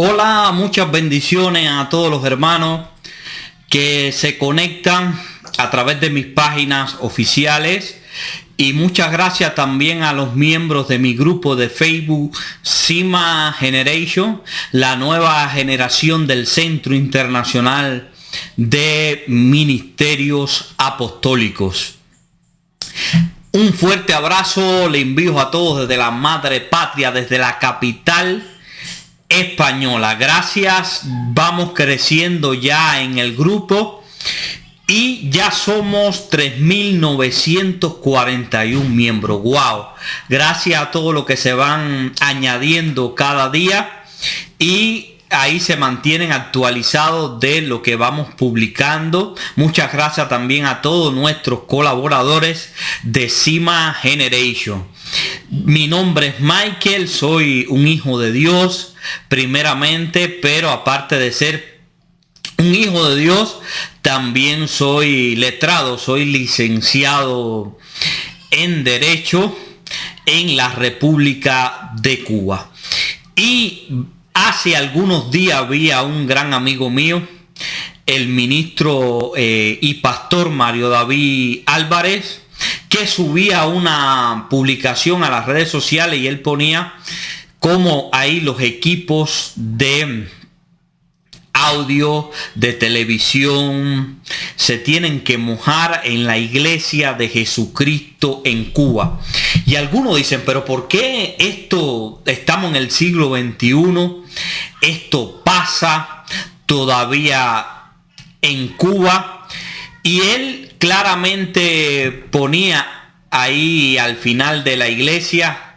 Hola, muchas bendiciones a todos los hermanos que se conectan a través de mis páginas oficiales y muchas gracias también a los miembros de mi grupo de Facebook Cima Generation, la nueva generación del Centro Internacional de Ministerios Apostólicos. Un fuerte abrazo le envío a todos desde la madre patria, desde la capital española. Gracias, vamos creciendo ya en el grupo y ya somos 3.941 miembros. Wow, gracias a todos los que se van añadiendo cada día y ahí se mantienen actualizados de lo que vamos publicando. Muchas gracias también a todos nuestros colaboradores de Cima Generation. Mi nombre es Michael, soy un hijo de Dios primeramente, pero aparte de ser un hijo de Dios, también soy letrado, soy licenciado en Derecho en la República de Cuba. Y hace algunos días vi a un gran amigo mío, el ministro y pastor Mario David Álvarez, que subía una publicación a las redes sociales y él ponía cómo ahí los equipos de audio, de televisión, se tienen que mojar en la iglesia de Jesucristo en Cuba. Y algunos dicen, pero ¿por qué esto, estamos en el siglo XXI, esto pasa todavía en Cuba? Y él claramente ponía ahí al final de la iglesia,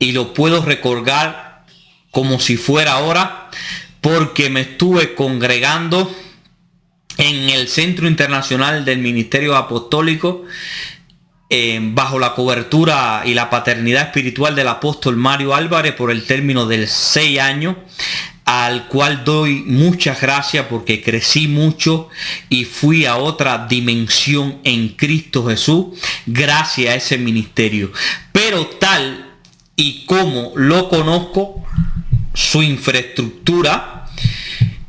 y lo puedo recordar como si fuera ahora, porque me estuve congregando en el Centro Internacional del Ministerio Apostólico bajo la cobertura y la paternidad espiritual del apóstol Mario Álvarez por el término de 6 años, al cual doy muchas gracias porque crecí mucho y fui a otra dimensión en Cristo Jesús gracias a ese ministerio. Pero tal y como lo conozco, su infraestructura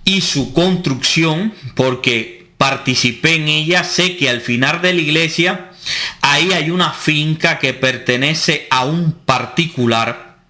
y su construcción, porque participé en ella, sé que al final de la iglesia ahí hay una finca que pertenece a un particular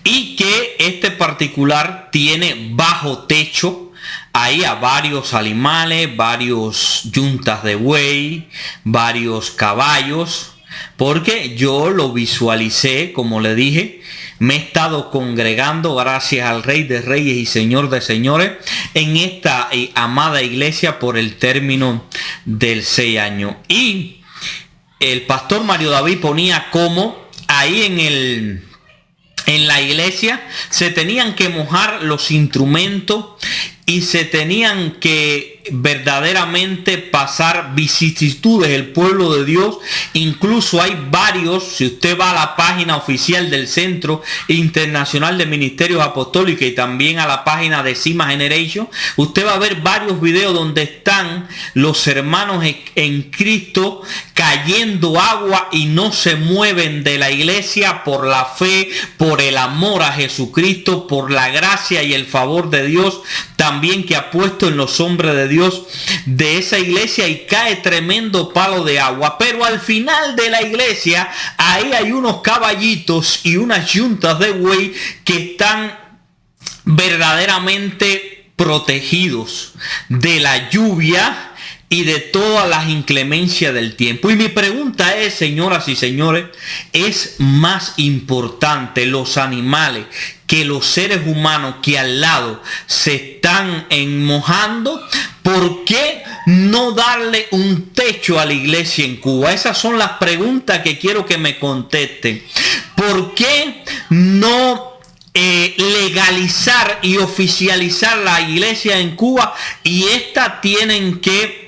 y que este particular tiene bajo techo ahí a varios animales, varios yuntas de buey, varios caballos, porque yo lo visualicé, como le dije, me he estado congregando gracias al Rey de Reyes y Señor de Señores en esta amada iglesia por el término del 6 años. Y el pastor Mario David ponía como ahí en la iglesia se tenían que mojar los instrumentos y se tenían que verdaderamente pasar vicisitudes el pueblo de Dios. Incluso hay varios, si usted va a la página oficial del Centro Internacional de Ministerios Apostólicos y también a la página de Cima Generation, usted va a ver varios videos donde están los hermanos en Cristo cayendo agua y no se mueven de la iglesia por la fe, por el amor a Jesucristo, por la gracia y el favor de Dios también que ha puesto en los hombres de Dios de esa iglesia, y cae tremendo palo de agua. Pero al final de la iglesia ahí hay unos caballitos y unas yuntas de buey que están verdaderamente protegidos de la lluvia y de todas las inclemencias del tiempo. Y mi pregunta es, señoras y señores, ¿es más importante los animales que los seres humanos que al lado se están mojando? ¿Por qué no darle un techo a la iglesia en Cuba? Esas son las preguntas que quiero que me contesten. ¿Por qué no legalizar y oficializar la iglesia en Cuba y estas tienen que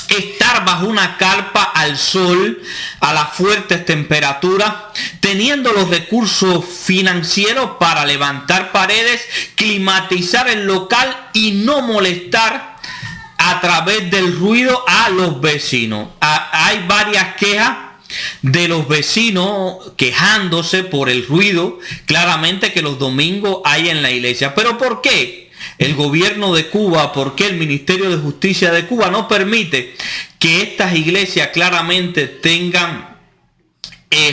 estar bajo una carpa al sol, a las fuertes temperaturas, teniendo los recursos financieros para levantar paredes, climatizar el local y no molestar a través del ruido a los vecinos? Hay varias quejas de los vecinos quejándose por el ruido claramente que los domingos hay en la iglesia. ¿Pero por qué el gobierno de Cuba, por qué el Ministerio de Justicia de Cuba no permite que estas iglesias claramente tengan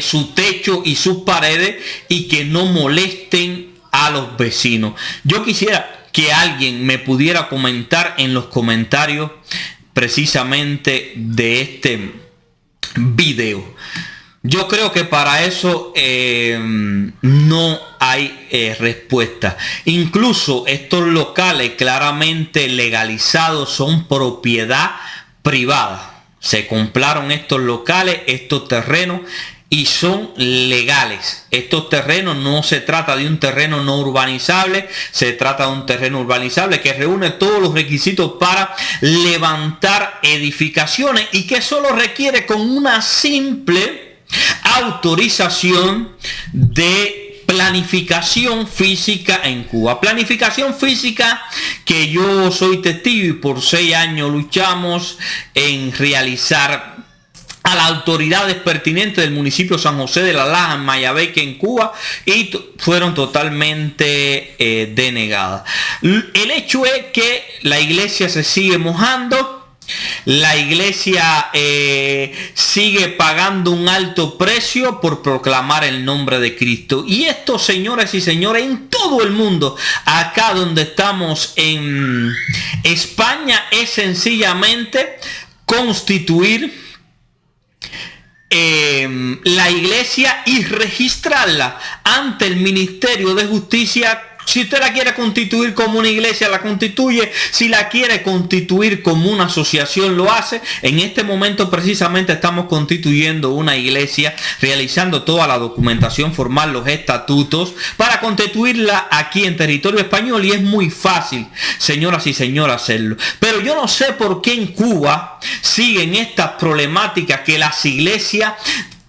su techo y sus paredes y que no molesten a los vecinos? Yo quisiera que alguien me pudiera comentar en los comentarios precisamente de este video. Yo creo que para eso no hay respuesta. Incluso estos locales claramente legalizados son propiedad privada. Se compraron estos locales, estos terrenos, y son legales. Estos terrenos no se trata de un terreno no urbanizable, se trata de un terreno urbanizable que reúne todos los requisitos para levantar edificaciones y que solo requiere con una simple autorización de planificación física en Cuba. Planificación física que yo soy testigo y por 6 años luchamos en realizar a las autoridades pertinentes del municipio San José de la Laja, en Mayabeque, en Cuba, y fueron totalmente denegadas. El hecho es que la iglesia se sigue mojando, la iglesia sigue pagando un alto precio por proclamar el nombre de Cristo. Y esto, señoras y señores, en todo el mundo, acá donde estamos en España, es sencillamente constituir la iglesia y registrarla ante el Ministerio de Justicia. Si usted la quiere constituir como una iglesia, la constituye. Si la quiere constituir como una asociación, lo hace. En este momento precisamente estamos constituyendo una iglesia, realizando toda la documentación formal, los estatutos, para constituirla aquí en territorio español. Y es muy fácil, señoras y señores, hacerlo. Pero yo no sé por qué en Cuba siguen estas problemáticas que las iglesias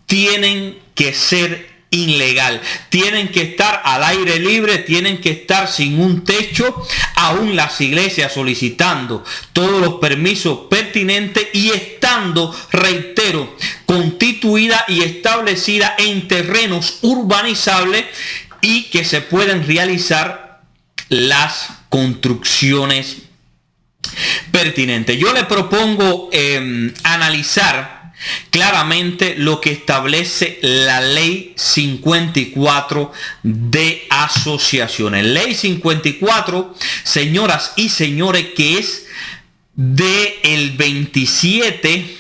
tienen que ser ilegal, tienen que estar al aire libre, tienen que estar sin un techo, aún las iglesias solicitando todos los permisos pertinentes y estando, reitero, constituida y establecida en terrenos urbanizables y que se pueden realizar las construcciones pertinentes. Yo le propongo analizar claramente lo que establece la ley 54 de asociaciones. Ley 54, señoras y señores, que es del 27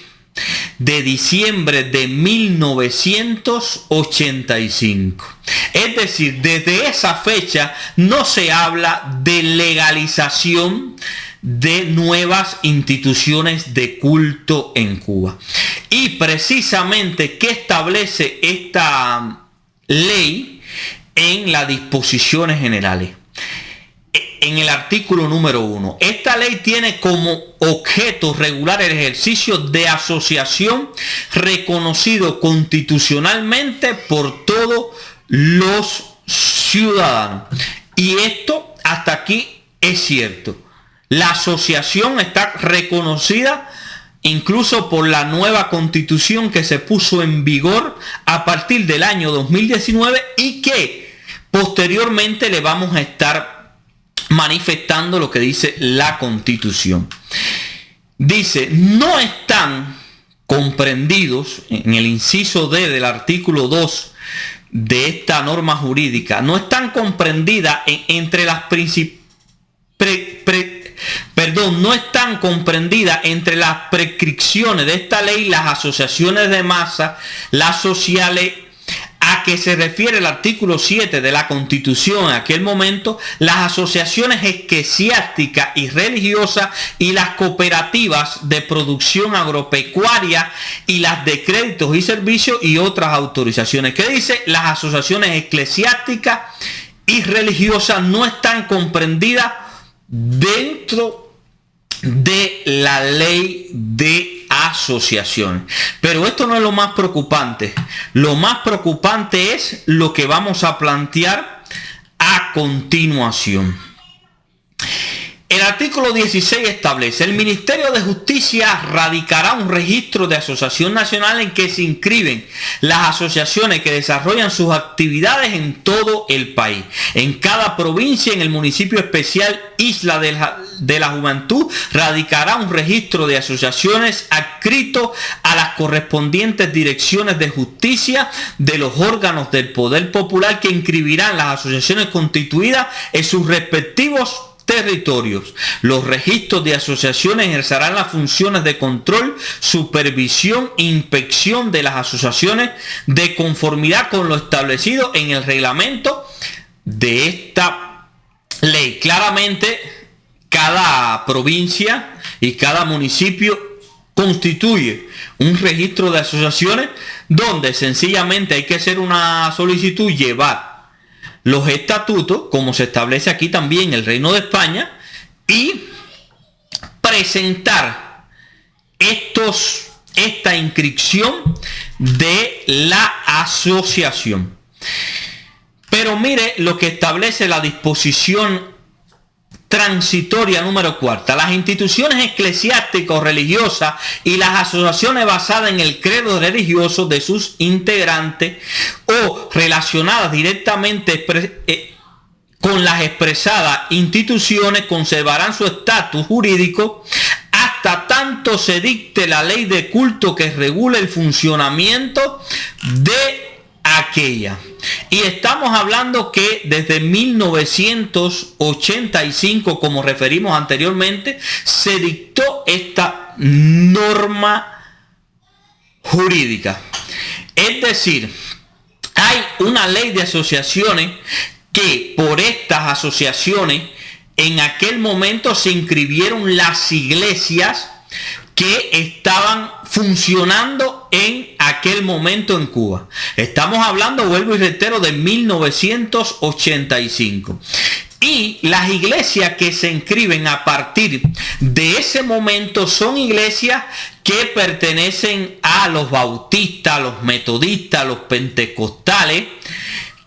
de diciembre de 1985. Es decir, desde esa fecha no se habla de legalización de nuevas instituciones de culto en Cuba. Y precisamente, ¿qué establece esta ley en las disposiciones generales? En el artículo número 1, esta ley tiene como objeto regular el ejercicio de asociación reconocido constitucionalmente por todos los ciudadanos. Y esto hasta aquí es cierto. La asociación está reconocida incluso por la nueva constitución que se puso en vigor a partir del año 2019 y que posteriormente le vamos a estar manifestando lo que dice la constitución. Dice, no están comprendidos en el inciso D del artículo 2 de esta norma jurídica, no están comprendidas entre las no están comprendidas entre las prescripciones de esta ley las asociaciones de masa, las sociales, a que se refiere el artículo 7 de la Constitución en aquel momento, las asociaciones eclesiásticas y religiosas y las cooperativas de producción agropecuaria y las de créditos y servicios y otras autorizaciones. ¿Qué dice? Las asociaciones eclesiásticas y religiosas no están comprendidas dentro de la ley de asociación. Pero esto no es lo más preocupante. Lo más preocupante es lo que vamos a plantear a continuación. El artículo 16 establece: el Ministerio de Justicia radicará un registro de asociación nacional en que se inscriben las asociaciones que desarrollan sus actividades en todo el país. En cada provincia, en el municipio especial Isla de la Juventud, radicará un registro de asociaciones adscrito a las correspondientes direcciones de justicia de los órganos del Poder Popular, que inscribirán las asociaciones constituidas en sus respectivos territorios. Los registros de asociaciones ejercerán las funciones de control, supervisión e inspección de las asociaciones de conformidad con lo establecido en el reglamento de esta ley. Claramente, cada provincia y cada municipio constituye un registro de asociaciones donde sencillamente hay que hacer una solicitud, llevar los estatutos, como se establece aquí también en el Reino de España, y presentar esta inscripción de la asociación. Pero mire lo que establece la disposición transitoria número 4. Las instituciones eclesiásticas o religiosas y las asociaciones basadas en el credo religioso de sus integrantes o relacionadas directamente con las expresadas instituciones conservarán su estatus jurídico hasta tanto se dicte la ley de culto que regule el funcionamiento de aquella. Y estamos hablando que desde 1985, como referimos anteriormente, se dictó esta norma jurídica. Es decir, hay una ley de asociaciones que por estas asociaciones en aquel momento se inscribieron las iglesias que estaban funcionando en aquel momento en Cuba. Estamos hablando, vuelvo y reitero, de 1985. Y las iglesias que se inscriben a partir de ese momento son iglesias que pertenecen a los bautistas, a los metodistas, a los pentecostales,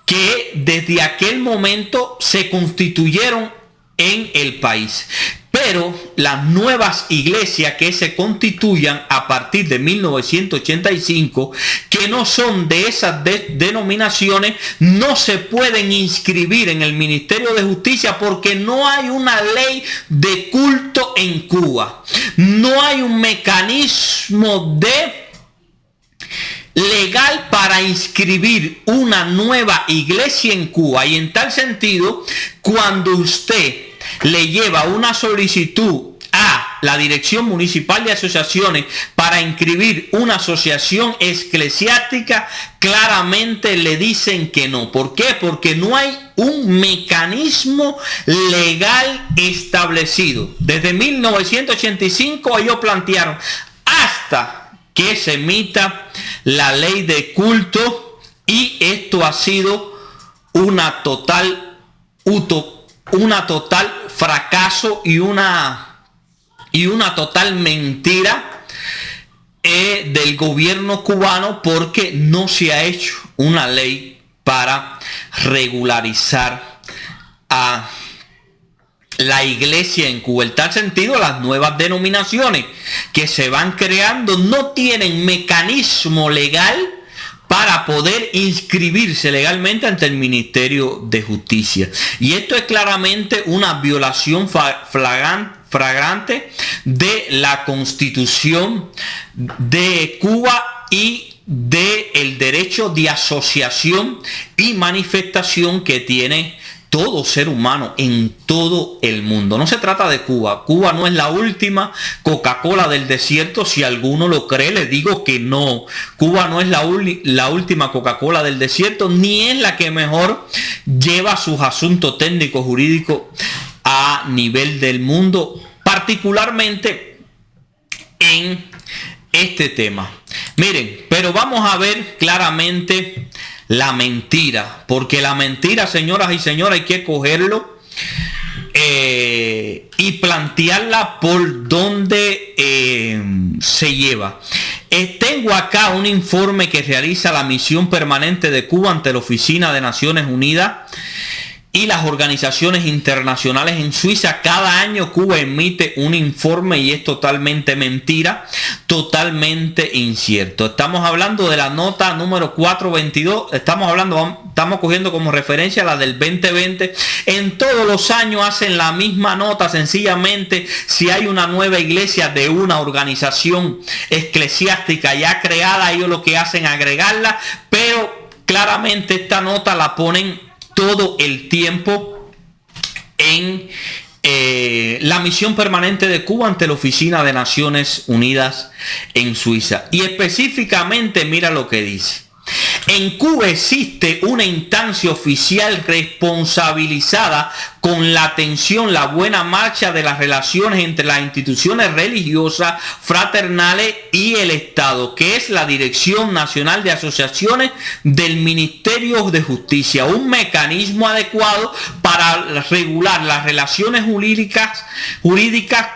que desde aquel momento se constituyeron en el país. Pero las nuevas iglesias que se constituyan a partir de 1985, que no son de esas denominaciones, no se pueden inscribir en el Ministerio de Justicia porque no hay una ley de culto en Cuba. No hay un mecanismo legal para inscribir una nueva iglesia en Cuba. Y en tal sentido, cuando usted le lleva una solicitud a la Dirección Municipal de Asociaciones para inscribir una asociación eclesiástica, claramente le dicen que no. ¿Por qué? Porque no hay un mecanismo legal establecido. Desde 1985 ellos plantearon hasta que se emita la ley de culto, y esto ha sido una total fracaso y una total mentira del gobierno cubano, porque no se ha hecho una ley para regularizar a la iglesia en Cuba. En tal sentido, las nuevas denominaciones que se van creando no tienen mecanismo legal para poder inscribirse legalmente ante el Ministerio de Justicia. Y esto es claramente una violación flagrante de la Constitución de Cuba y del derecho de asociación y manifestación que tiene todo ser humano en todo el mundo. No se trata de Cuba. Cuba no es la última Coca-Cola del desierto. Si alguno lo cree, le digo que no. Cuba no es la última Coca-Cola del desierto, ni es la que mejor lleva sus asuntos técnicos jurídicos a nivel del mundo, particularmente en este tema. Miren, pero vamos a ver claramente la mentira, porque la mentira, señoras y señores, hay que cogerlo y plantearla por donde se lleva. Tengo acá un informe que realiza la Misión Permanente de Cuba ante la Oficina de Naciones Unidas, y las organizaciones internacionales en Suiza. Cada año Cuba emite un informe y es totalmente mentira, totalmente incierto. Estamos hablando de la nota número 422, estamos cogiendo como referencia la del 2020. En todos los años hacen la misma nota, sencillamente si hay una nueva iglesia de una organización eclesiástica ya creada, ellos lo que hacen es agregarla, pero claramente esta nota la ponen todo el tiempo en la misión permanente de Cuba ante la Oficina de Naciones Unidas en Suiza. Y específicamente mira lo que dice. En Cuba existe una instancia oficial responsabilizada con la atención, la buena marcha de las relaciones entre las instituciones religiosas, fraternales y el Estado, que es la Dirección Nacional de Asociaciones del Ministerio de Justicia, un mecanismo adecuado para regular las relaciones jurídicas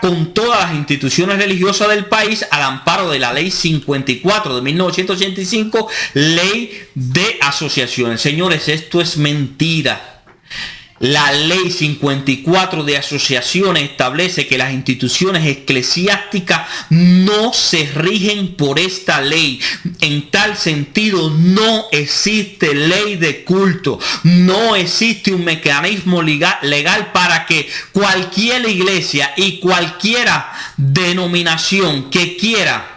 con todas las instituciones religiosas del país al amparo de la Ley 54 de 1985, Ley de Asociaciones. Señores, esto es mentira. La Ley 54 de Asociaciones establece que las instituciones eclesiásticas no se rigen por esta ley. En tal sentido, no existe ley de culto. No existe un mecanismo legal para que cualquier iglesia y cualquiera denominación que quiera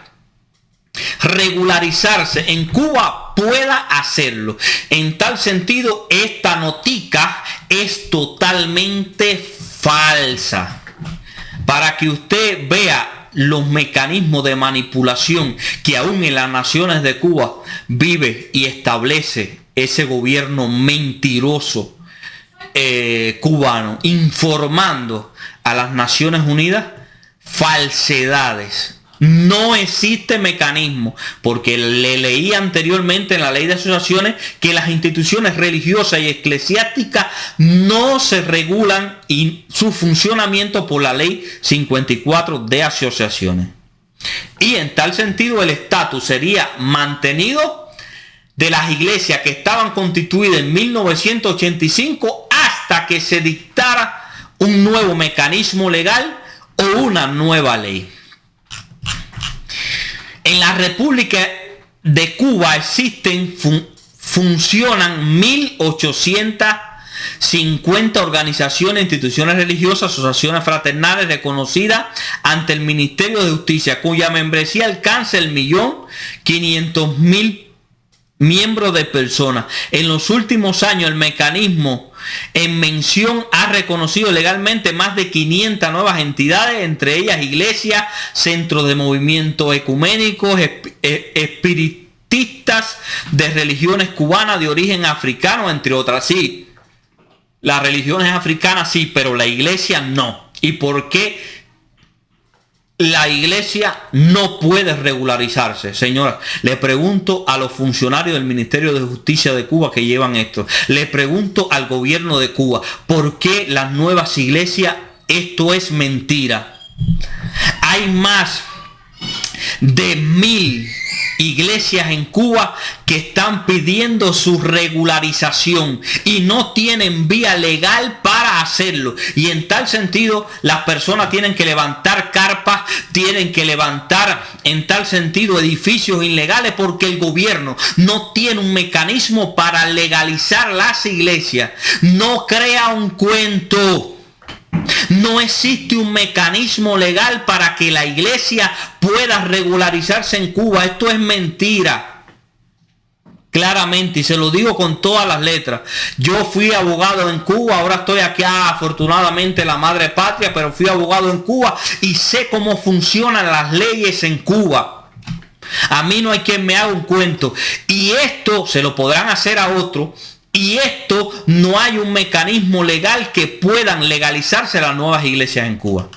regularizarse en Cuba pueda hacerlo. En tal sentido, esta notica es totalmente falsa. Para que usted vea los mecanismos de manipulación que aún en las naciones de Cuba vive y establece ese gobierno mentiroso cubano, informando a las Naciones Unidas falsedades. No existe mecanismo, porque le leí anteriormente en la Ley de Asociaciones que las instituciones religiosas y eclesiásticas no se regulan y su funcionamiento por la Ley 54 de Asociaciones. Y en tal sentido el estatus sería mantenido de las iglesias que estaban constituidas en 1985 hasta que se dictara un nuevo mecanismo legal o una nueva ley. En la República de Cuba funcionan 1.850 organizaciones, instituciones religiosas, asociaciones fraternales reconocidas ante el Ministerio de Justicia, cuya membresía alcanza 1.500.000 miembros de personas. En los últimos años el mecanismo en mención ha reconocido legalmente más de 500 nuevas entidades, entre ellas iglesias, centros de movimientos ecuménicos, espiritistas de religiones cubanas de origen africano, entre otras. Sí, las religiones africanas sí, pero la iglesia no. ¿Y por qué la iglesia no puede regularizarse? Señora, le pregunto a los funcionarios del Ministerio de Justicia de Cuba que llevan esto. Le pregunto al gobierno de Cuba, ¿por qué las nuevas iglesias? Esto es mentira. Hay más de 1.000 iglesias en Cuba que están pidiendo su regularización y no tienen vía legal para hacerlo. Y en tal sentido, las personas tienen que levantar carpas, tienen que levantar en tal sentido edificios ilegales, porque el gobierno no tiene un mecanismo para legalizar las iglesias. No crea un cuento. No existe un mecanismo legal para que la iglesia pueda regularizarse en Cuba. Esto es mentira. Claramente, y se lo digo con todas las letras. Yo fui abogado en Cuba, ahora estoy aquí afortunadamente en la madre patria, pero fui abogado en Cuba y sé cómo funcionan las leyes en Cuba. A mí no hay quien me haga un cuento. Y esto se lo podrán hacer a otro. Y esto no hay un mecanismo legal que puedan legalizarse las nuevas iglesias en Cuba.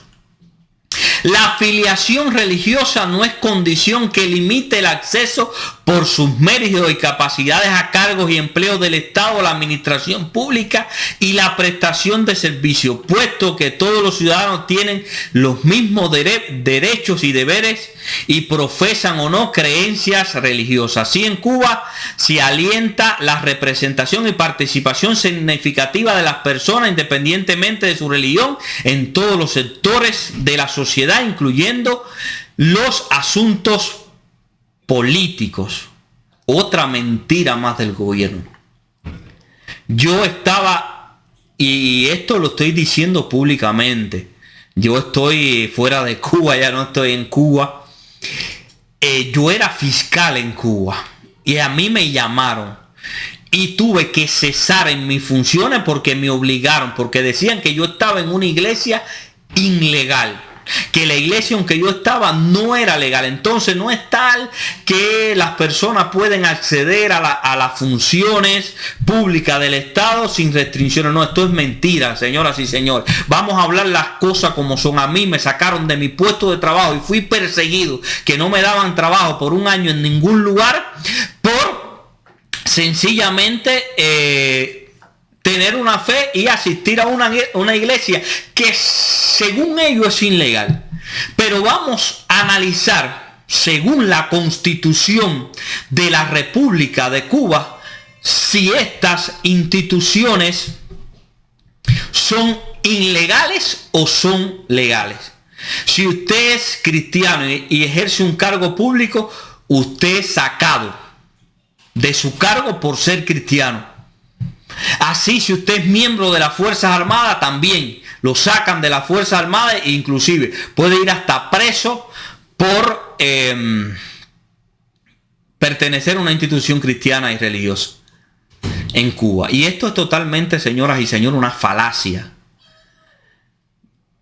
La afiliación religiosa no es condición que limite el acceso por sus méritos y capacidades a cargos y empleos del Estado, la administración pública y la prestación de servicios, puesto que todos los ciudadanos tienen los mismos derechos y deberes y profesan o no creencias religiosas. Así en Cuba se alienta la representación y participación significativa de las personas independientemente de su religión en todos los sectores de la sociedad, incluyendo los asuntos políticos. Otra mentira más del gobierno. Yo estaba, y esto lo estoy diciendo públicamente, yo estoy fuera de Cuba, ya no estoy en Cuba. Yo era fiscal en Cuba y a mí me llamaron y tuve que cesar en mis funciones porque me obligaron, porque decían que yo estaba en una iglesia ilegal, que la iglesia en que yo estaba no era legal. Entonces no es tal que las personas pueden acceder a las funciones públicas del Estado sin restricciones. No, esto es mentira, señoras y señores. Vamos a hablar las cosas como son. A mí me sacaron de mi puesto de trabajo y fui perseguido, que no me daban trabajo por un año en ningún lugar, por sencillamente tener una fe y asistir a una iglesia que según ellos es ilegal. Pero vamos a analizar, según la Constitución de la República de Cuba, si estas instituciones son ilegales o son legales. Si usted es cristiano y ejerce un cargo público, usted es sacado de su cargo por ser cristiano. Así, si usted es miembro de las Fuerzas Armadas, también lo sacan de las Fuerzas Armadas e inclusive puede ir hasta preso por pertenecer a una institución cristiana y religiosa en Cuba. Y esto es totalmente, señoras y señores, una falacia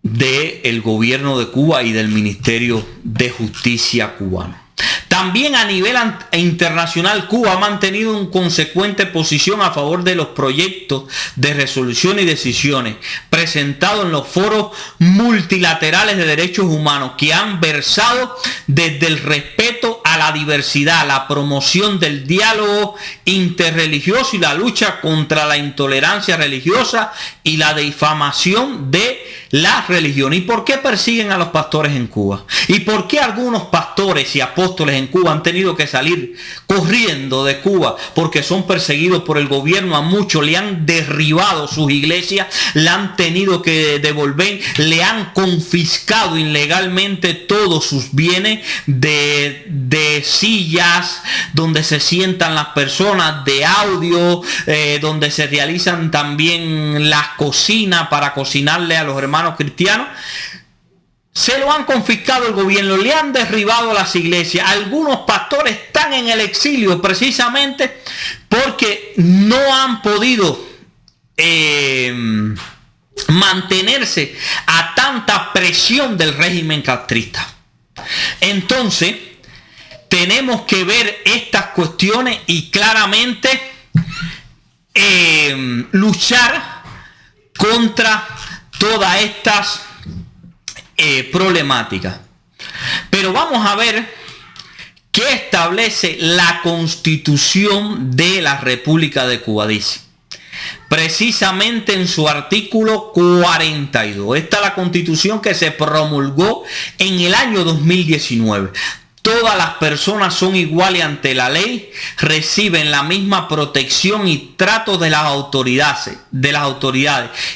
del gobierno de Cuba y del Ministerio de Justicia cubano. También a nivel internacional, Cuba ha mantenido una consecuente posición a favor de los proyectos de resolución y decisiones presentados en los foros multilaterales de derechos humanos que han versado desde el respeto a la diversidad, la promoción del diálogo interreligioso y la lucha contra la intolerancia religiosa y la difamación de la religión. ¿Y por qué persiguen a los pastores en Cuba? ¿Y por qué algunos pastores y apóstoles en Cuba han tenido que salir corriendo de Cuba porque son perseguidos por el gobierno? A muchos le han derribado sus iglesias, le han tenido que devolver, le han confiscado ilegalmente todos sus bienes de sillas donde se sientan las personas, de audio, donde se realizan también las cocinas para cocinarle a los hermanos cristianos. Se lo han confiscado el gobierno, le han derribado las iglesias. Algunos pastores están en el exilio precisamente porque no han podido mantenerse a tanta presión del régimen castrista. Entonces, tenemos que ver estas cuestiones y claramente luchar contra todas estas problemáticas. Pero vamos a ver qué establece la Constitución de la República de Cuba. Dice precisamente en su artículo 42. Esta es la Constitución que se promulgó en el año 2019. Todas las personas son iguales ante la ley, reciben la misma protección y trato de las autoridades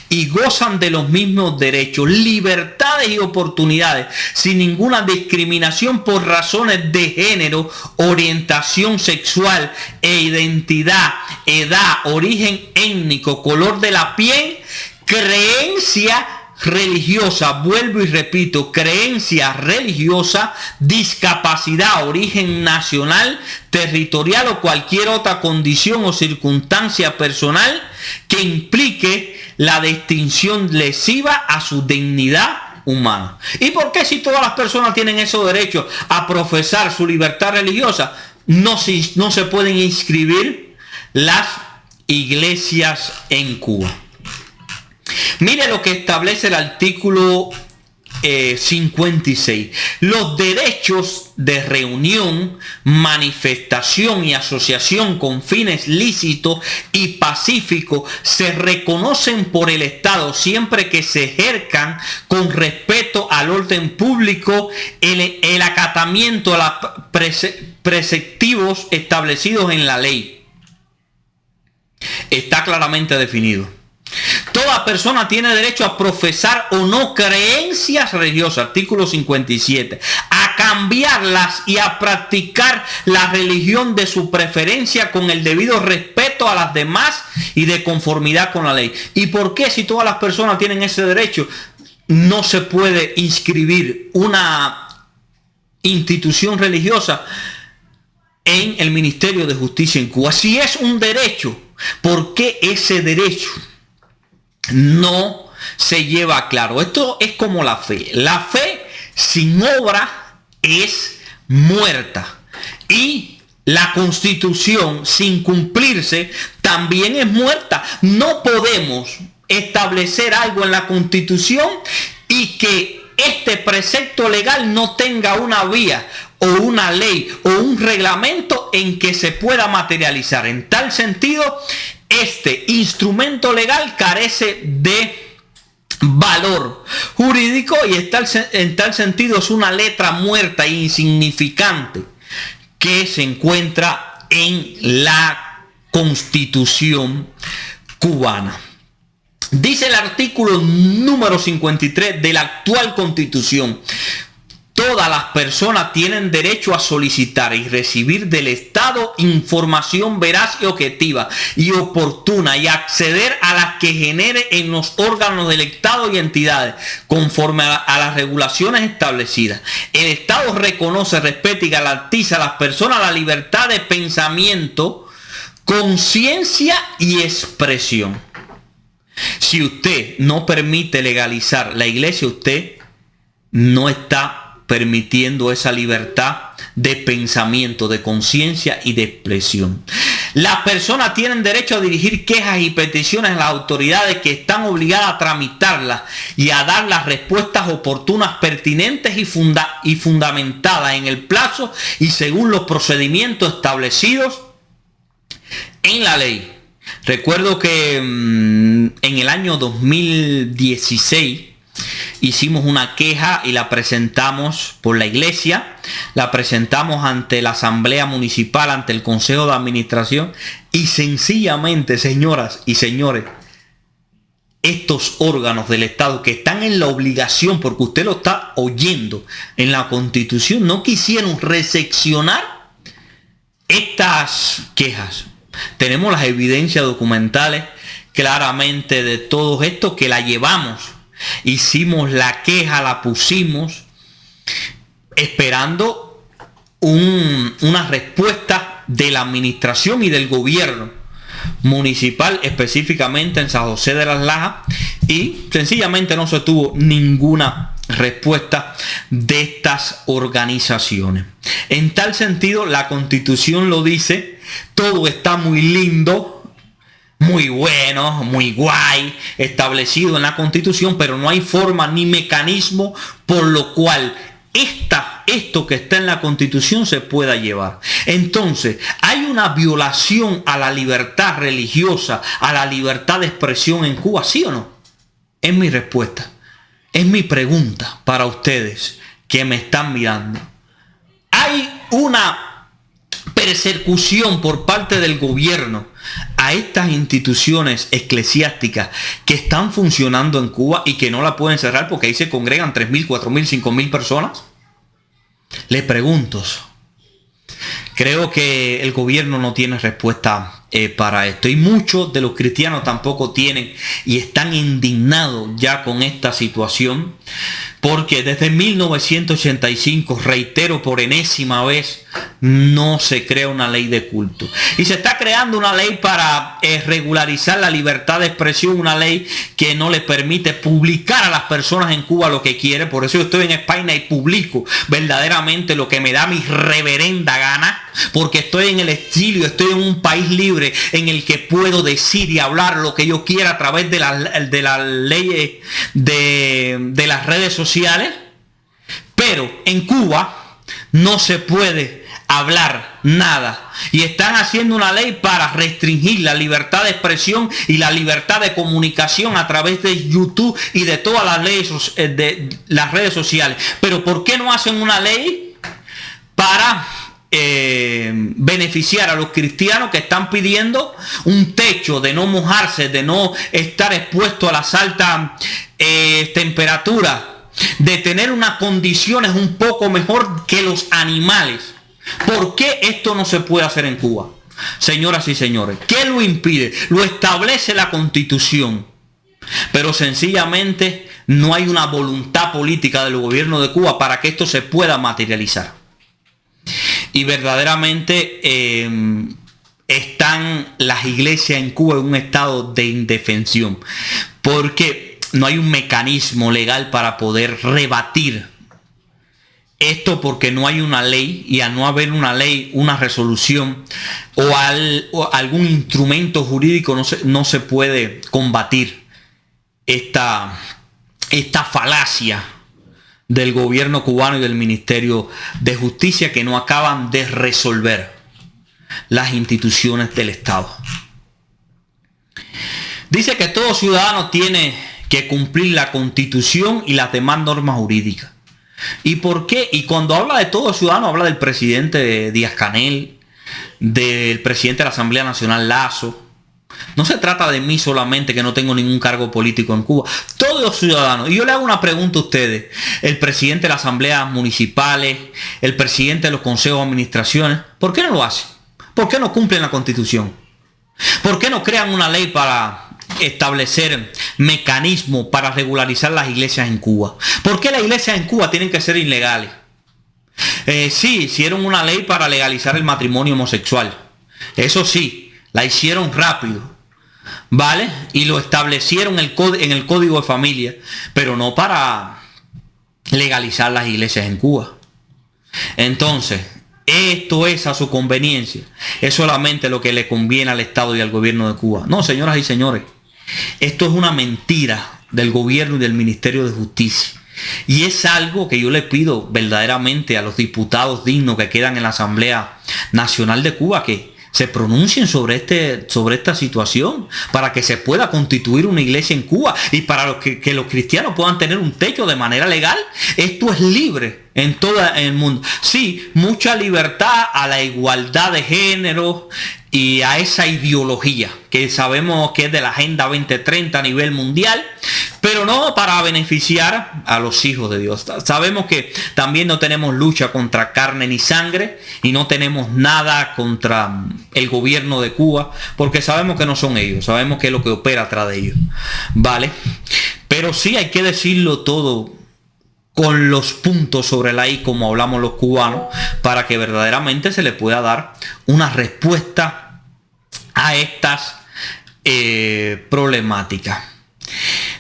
y gozan de los mismos derechos, libertades y oportunidades, sin ninguna discriminación por razones de género, orientación sexual e identidad, edad, origen étnico, color de la piel, creencia religiosa, vuelvo y repito, creencia religiosa, discapacidad, origen nacional, territorial o cualquier otra condición o circunstancia personal que implique la distinción lesiva a su dignidad humana. ¿Y por qué, si todas las personas tienen esos derechos a profesar su libertad religiosa, no se pueden inscribir las iglesias en Cuba? Mire lo que establece el artículo 56. Los derechos de reunión, manifestación y asociación con fines lícitos y pacíficos se reconocen por el Estado siempre que se ejerzan con respeto al orden público, el acatamiento a los preceptivos establecidos en la ley. Está claramente definido. Toda persona tiene derecho a profesar o no creencias religiosas, artículo 57, a cambiarlas y a practicar la religión de su preferencia con el debido respeto a las demás y de conformidad con la ley. ¿Y por qué, si todas las personas tienen ese derecho, no se puede inscribir una institución religiosa en el Ministerio de Justicia en Cuba? Si es un derecho, ¿por qué ese derecho no se lleva claro? Esto es como la fe. La fe sin obra es muerta. Y la Constitución sin cumplirse también es muerta. No podemos establecer algo en la Constitución y que este precepto legal no tenga una vía o una ley o un reglamento en que se pueda materializar. En tal sentido, este instrumento legal carece de valor jurídico y en tal sentido es una letra muerta e insignificante que se encuentra en la Constitución cubana. Dice el artículo número 53 de la actual Constitución: todas las personas tienen derecho a solicitar y recibir del Estado información veraz y objetiva y oportuna y acceder a las que genere en los órganos del Estado y entidades conforme a las regulaciones establecidas. El Estado reconoce, respeta y garantiza a las personas la libertad de pensamiento, conciencia y expresión. Si usted no permite legalizar la iglesia, usted no está permitiendo esa libertad de pensamiento, de conciencia y de expresión. Las personas tienen derecho a dirigir quejas y peticiones a las autoridades que están obligadas a tramitarlas y a dar las respuestas oportunas, pertinentes y fundamentadas en el plazo y según los procedimientos establecidos en la ley. Recuerdo que en el año 2016 hicimos una queja y la presentamos por la iglesia, la presentamos ante la Asamblea Municipal, ante el Consejo de Administración, y sencillamente, señoras y señores, estos órganos del Estado que están en la obligación, porque usted lo está oyendo en la Constitución, no quisieron recepcionar estas quejas. Tenemos las evidencias documentales claramente de todo esto, que la llevamos. Hicimos la queja, la pusimos, esperando una respuesta de la administración y del gobierno municipal, específicamente en San José de las Lajas, y sencillamente no se tuvo ninguna respuesta de estas organizaciones. En tal sentido, la Constitución lo dice, todo está muy lindo, muy bueno, muy guay, establecido en la Constitución, pero no hay forma ni mecanismo por lo cual esto que está en la Constitución se pueda llevar. Entonces, ¿hay una violación a la libertad religiosa, a la libertad de expresión en Cuba, sí o no? Es mi respuesta. Es mi pregunta para ustedes que me están mirando. ¿Hay una persecución por parte del gobierno a estas instituciones eclesiásticas que están funcionando en Cuba y que no la pueden cerrar porque ahí se congregan 3.000, 4.000, 5.000 personas? Les pregunto. Creo que el gobierno no tiene respuesta para esto, y muchos de los cristianos tampoco tienen, y están indignados ya con esta situación, porque desde 1985, reitero por enésima vez, no se crea una ley de culto. Y se está creando una ley para regularizar la libertad de expresión, una ley que no le permite publicar a las personas en Cuba lo que quiere. Por eso yo estoy en España y publico verdaderamente lo que me da mi reverenda gana, porque estoy en el exilio, estoy en un país libre en el que puedo decir y hablar lo que yo quiera a través de las leyes de las redes sociales, pero en Cuba no se puede hablar nada y están haciendo una ley para restringir la libertad de expresión y la libertad de comunicación a través de YouTube y de todas las leyes de las redes sociales. Pero ¿por qué no hacen una ley para beneficiar a los cristianos que están pidiendo un techo, de no mojarse, de no estar expuesto a las altas temperaturas, de tener unas condiciones un poco mejor que los animales? ¿Por qué esto no se puede hacer en Cuba? Señoras y señores, ¿qué lo impide? Lo establece la Constitución, pero sencillamente no hay una voluntad política del gobierno de Cuba para que esto se pueda materializar. Y verdaderamente están las iglesias en Cuba en un estado de indefensión, porque no hay un mecanismo legal para poder rebatir esto, porque no hay una ley, y al no haber una ley, una resolución o algún instrumento jurídico, no se puede combatir esta falacia del gobierno cubano y del Ministerio de Justicia, que no acaban de resolver las instituciones del Estado. Dice que todo ciudadano tiene que cumplir la Constitución y las demás normas jurídicas. ¿Y por qué? Y cuando habla de todo ciudadano, habla del presidente Díaz-Canel, del presidente de la Asamblea Nacional Lazo. No se trata de mí solamente, que no tengo ningún cargo político en Cuba. Todos los ciudadanos. Y yo le hago una pregunta a ustedes. El presidente de las asambleas municipales, el presidente de los consejos de administraciones, ¿por qué no lo hacen? ¿Por qué no cumplen la Constitución? ¿Por qué no crean una ley para establecer mecanismos para regularizar las iglesias en Cuba? ¿Por qué las iglesias en Cuba tienen que ser ilegales? Sí, hicieron una ley para legalizar el matrimonio homosexual. Eso sí, la hicieron rápido, ¿vale? Y lo establecieron en el Código de Familia, pero no para legalizar las iglesias en Cuba. Entonces, esto es a su conveniencia. Es solamente lo que le conviene al Estado y al gobierno de Cuba. No, señoras y señores, esto es una mentira del gobierno y del Ministerio de Justicia. Y es algo que yo le pido verdaderamente a los diputados dignos que quedan en la Asamblea Nacional de Cuba, que se pronuncien sobre esta situación, para que se pueda constituir una iglesia en Cuba y para que los cristianos puedan tener un techo de manera legal. Esto es libre en todo el mundo. Sí, mucha libertad a la igualdad de género y a esa ideología que sabemos que es de la Agenda 2030 a nivel mundial, pero no para beneficiar a los hijos de Dios. Sabemos que también no tenemos lucha contra carne ni sangre y no tenemos nada contra el gobierno de Cuba, porque sabemos que no son ellos, sabemos que es lo que opera atrás de ellos, ¿vale? Pero sí hay que decirlo todo con los puntos sobre la I, como hablamos los cubanos, para que verdaderamente se le pueda dar una respuesta a estas problemáticas.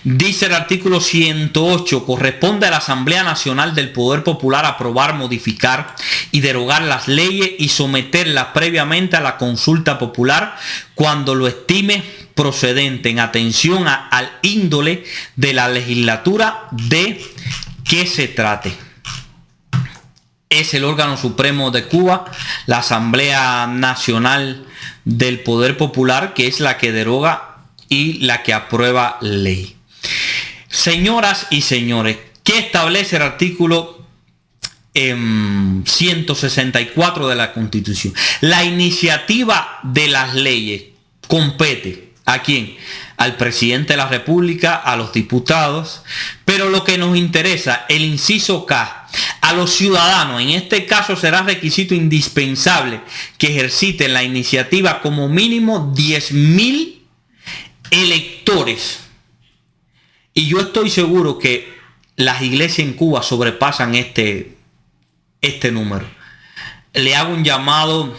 Dice el artículo 108, corresponde a la Asamblea Nacional del Poder Popular aprobar, modificar y derogar las leyes y someterlas previamente a la consulta popular cuando lo estime procedente, en atención al índole de la legislatura de que se trate. Es el órgano supremo de Cuba, la Asamblea Nacional del Poder Popular, que es la que deroga y la que aprueba ley. Señoras y señores, ¿qué establece el artículo 164 de la Constitución? La iniciativa de las leyes compete ¿a quién? Al presidente de la República, a los diputados, pero lo que nos interesa, el inciso K, a los ciudadanos. En este caso será requisito indispensable que ejerciten la iniciativa como mínimo 10.000 electores. Y yo estoy seguro que las iglesias en Cuba sobrepasan este número. Le hago un llamado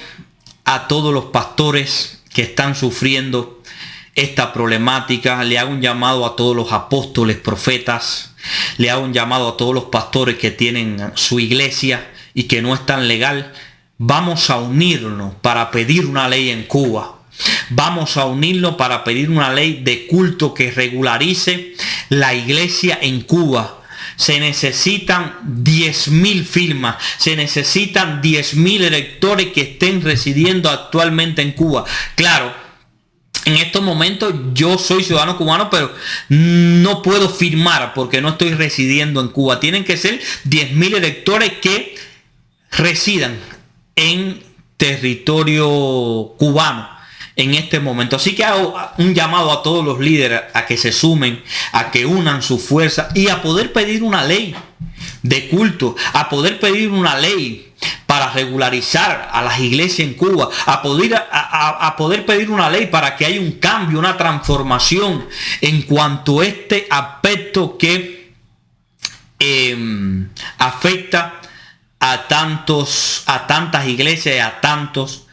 a todos los pastores que están sufriendo esta problemática. Le hago un llamado a todos los apóstoles, profetas. Le hago un llamado a todos los pastores que tienen su iglesia y que no están legal. Vamos a unirnos para pedir una ley en Cuba. Vamos a unirnos para pedir una ley de culto que regularice la iglesia en Cuba. Se necesitan 10.000 firmas, se necesitan 10.000 electores que estén residiendo actualmente en Cuba. Claro, en estos momentos yo soy ciudadano cubano, pero no puedo firmar porque no estoy residiendo en Cuba. Tienen que ser 10.000 electores que residan en territorio cubano en este momento. Así que hago un llamado a todos los líderes a que se sumen, a que unan sus fuerzas y a poder pedir una ley de culto, a poder pedir una ley para regularizar a las iglesias en Cuba, a poder pedir una ley para que haya un cambio, una transformación en cuanto a este aspecto que afecta a tantas iglesias y a tantos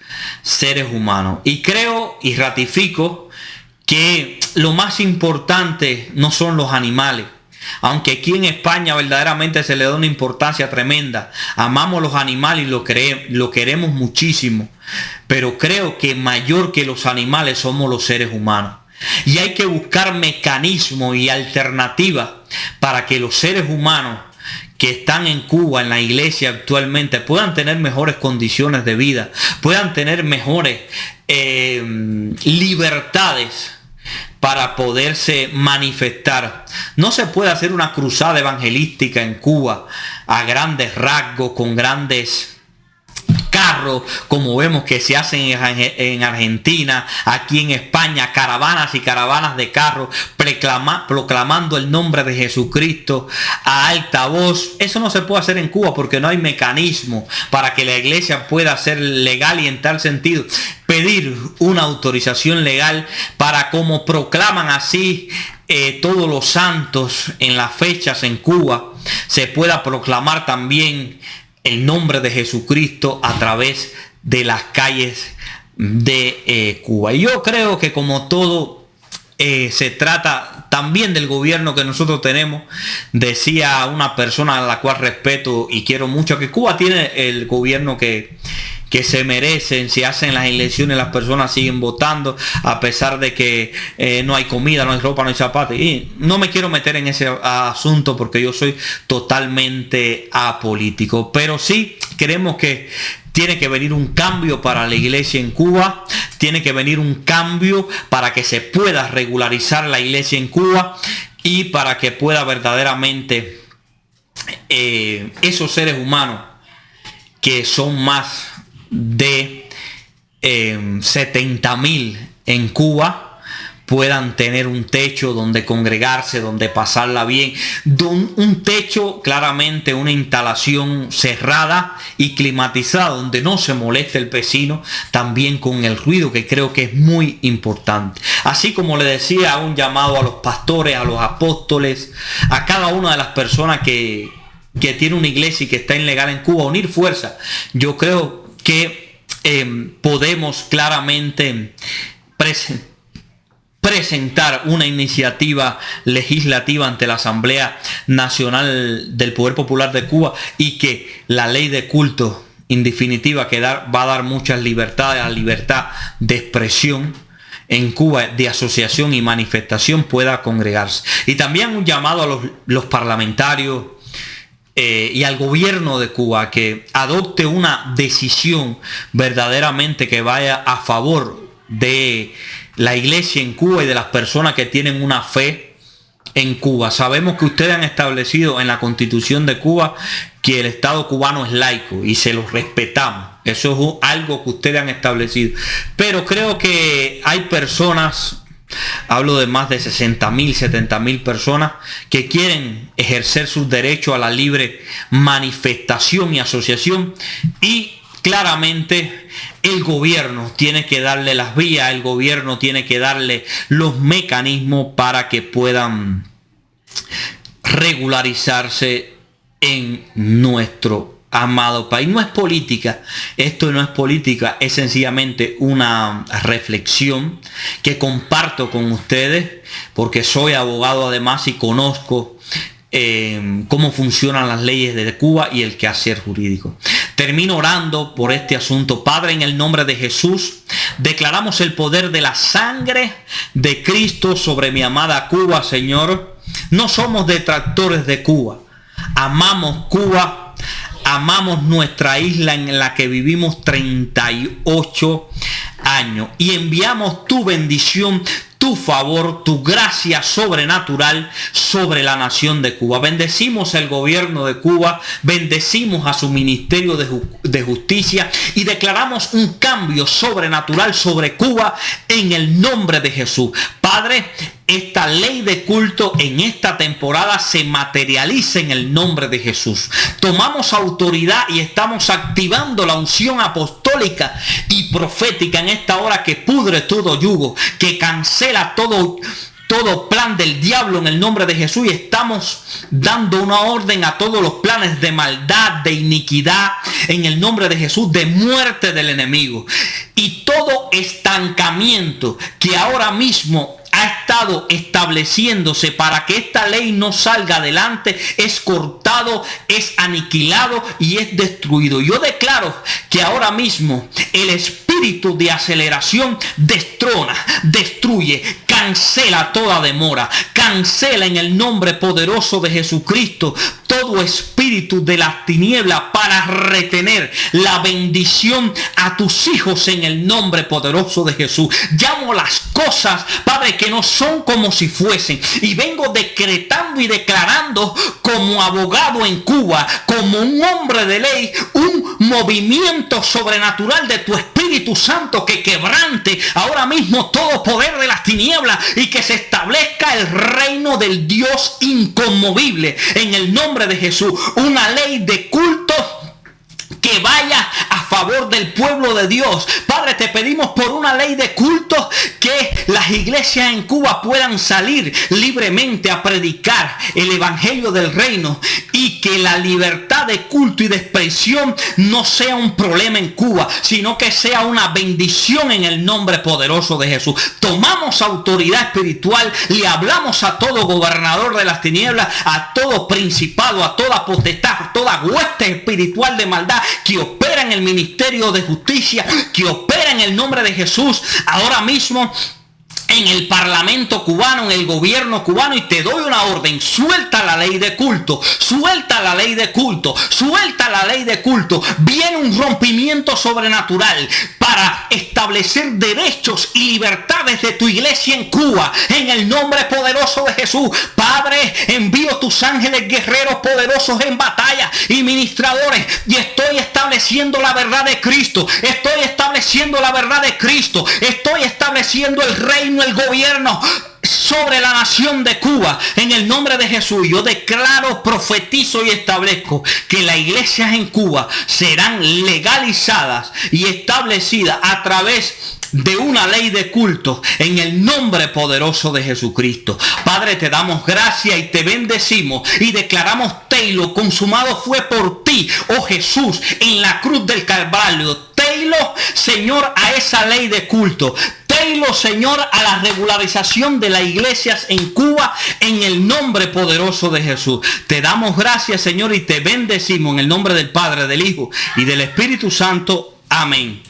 seres humanos. Y creo y ratifico que lo más importante no son los animales. Aunque aquí en España verdaderamente se le da una importancia tremenda. Amamos los animales y lo queremos muchísimo. Pero creo que mayor que los animales somos los seres humanos. Y hay que buscar mecanismos y alternativas para que los seres humanos que están en Cuba, en la iglesia actualmente, puedan tener mejores condiciones de vida, puedan tener mejores libertades para poderse manifestar. No se puede hacer una cruzada evangelística en Cuba a grandes rasgos, con grandes carros, como vemos que se hacen en Argentina, aquí en España, caravanas y caravanas de carros, proclamando el nombre de Jesucristo a alta voz. Eso no se puede hacer en Cuba porque no hay mecanismo para que la iglesia pueda ser legal y en tal sentido pedir una autorización legal para, como proclaman así todos los santos en las fechas en Cuba, se pueda proclamar también el nombre de Jesucristo a través de las calles de Cuba. Y yo creo que como todo se trata también del gobierno que nosotros tenemos. Decía una persona a la cual respeto y quiero mucho, que Cuba tiene el gobierno que se merecen. Si hacen las elecciones, las personas siguen votando a pesar de que no hay comida, no hay ropa, no hay zapatos. Y no me quiero meter en ese asunto porque yo soy totalmente apolítico, pero sí creemos que tiene que venir un cambio para la iglesia en Cuba, tiene que venir un cambio para que se pueda regularizar la iglesia en Cuba y para que pueda verdaderamente esos seres humanos que son más de 70.000 en Cuba puedan tener un techo donde congregarse, donde pasarla bien, un techo, claramente una instalación cerrada y climatizada donde no se moleste el vecino, también con el ruido, que creo que es muy importante. Así como le decía, un llamado a los pastores, a los apóstoles, a cada una de las personas que tiene una iglesia y que está ilegal en Cuba, unir fuerzas. Yo creo que podemos claramente presentar una iniciativa legislativa ante la Asamblea Nacional del Poder Popular de Cuba y que la ley de culto, en definitiva, que va a dar muchas libertades, la libertad de expresión en Cuba, de asociación y manifestación, pueda congregarse. Y también un llamado a los parlamentarios y al gobierno de Cuba que adopte una decisión verdaderamente que vaya a favor de la iglesia en Cuba y de las personas que tienen una fe en Cuba. Sabemos que ustedes han establecido en la Constitución de Cuba que el Estado cubano es laico y se lo respetamos. Eso es algo que ustedes han establecido. Pero creo que hay personas, hablo de más de 60.000, 70.000 personas que quieren ejercer sus derechos a la libre manifestación y asociación, y claramente el gobierno tiene que darle las vías, el gobierno tiene que darle los mecanismos para que puedan regularizarse en nuestro amado país. No es política, esto no es política, es sencillamente una reflexión que comparto con ustedes porque soy abogado además y conozco cómo funcionan las leyes de Cuba y el quehacer jurídico. Termino orando por este asunto. Padre, en el nombre de Jesús, declaramos el poder de la sangre de Cristo sobre mi amada Cuba, Señor. no somos detractores de Cuba. Amamos Cuba, amamos nuestra isla en la que vivimos 38 años y enviamos tu bendición, tu favor, tu gracia sobrenatural sobre la nación de Cuba. Bendecimos el gobierno de Cuba, bendecimos a su ministerio de justicia y declaramos un cambio sobrenatural sobre Cuba en el nombre de Jesús. Padre, esta ley de culto en esta temporada se materializa en el nombre de Jesús. Tomamos autoridad y estamos activando la unción apostólica y profética en esta hora que pudre todo yugo, que cancela todo plan del diablo en el nombre de Jesús, y estamos dando una orden a todos los planes de maldad, de iniquidad en el nombre de Jesús, de muerte del enemigo, y todo estancamiento que ahora mismo ha estado estableciéndose para que esta ley no salga adelante es cortado, es aniquilado y es destruido. Yo declaro que ahora mismo el espíritu de aceleración destrona, destruye, cancela toda demora, cancela en el nombre poderoso de Jesucristo todo espíritu de las tinieblas para retener la bendición a tus hijos en el nombre poderoso de Jesús. Llamo las cosas, Padre, que no son como si fuesen, y vengo decretando y declarando como abogado en Cuba, como un hombre de ley, un movimiento sobrenatural de tu Espíritu Santo que quebrante ahora mismo todo poder de las tinieblas y que se establezca el reino del Dios inconmovible en el nombre de Jesús. Una ley de culto que vaya a favor del pueblo de Dios. Padre, te pedimos por una ley de culto que las iglesias en Cuba puedan salir libremente a predicar el evangelio del reino y que la libertad de culto y de expresión no sea un problema en Cuba, sino que sea una bendición en el nombre poderoso de Jesús. Tomamos autoridad espiritual, le hablamos a todo gobernador de las tinieblas, a todo principado, a toda potestad, a toda hueste espiritual de maldad que opera en el ministerio de justicia, que opera en el nombre de Jesús ahora mismo en el parlamento cubano, en el gobierno cubano, y te doy una orden: suelta la ley de culto, suelta la ley de culto, suelta la ley de culto. Viene un rompimiento sobrenatural para establecer derechos y libertades de tu iglesia en Cuba, en el nombre poderoso de Jesús. Padre, envío tus ángeles guerreros poderosos en batalla y ministradores, y estoy estableciendo la verdad de Cristo, estoy estableciendo la verdad de Cristo, estoy estableciendo el reino, el gobierno sobre la nación de Cuba en el nombre de Jesús. Yo declaro, profetizo y establezco que las iglesias en Cuba serán legalizadas y establecidas a través de una ley de culto en el nombre poderoso de Jesucristo. Padre, te damos gracias y te bendecimos y declaramos: lo consumado fue por ti, oh Jesús, en la cruz del Calvario. Telo, Señor, a esa ley de culto. Telo, Señor, a la regularización de las iglesias en Cuba en el nombre poderoso de Jesús. Te damos gracias, Señor, y te bendecimos en el nombre del Padre, del Hijo y del Espíritu Santo. Amén.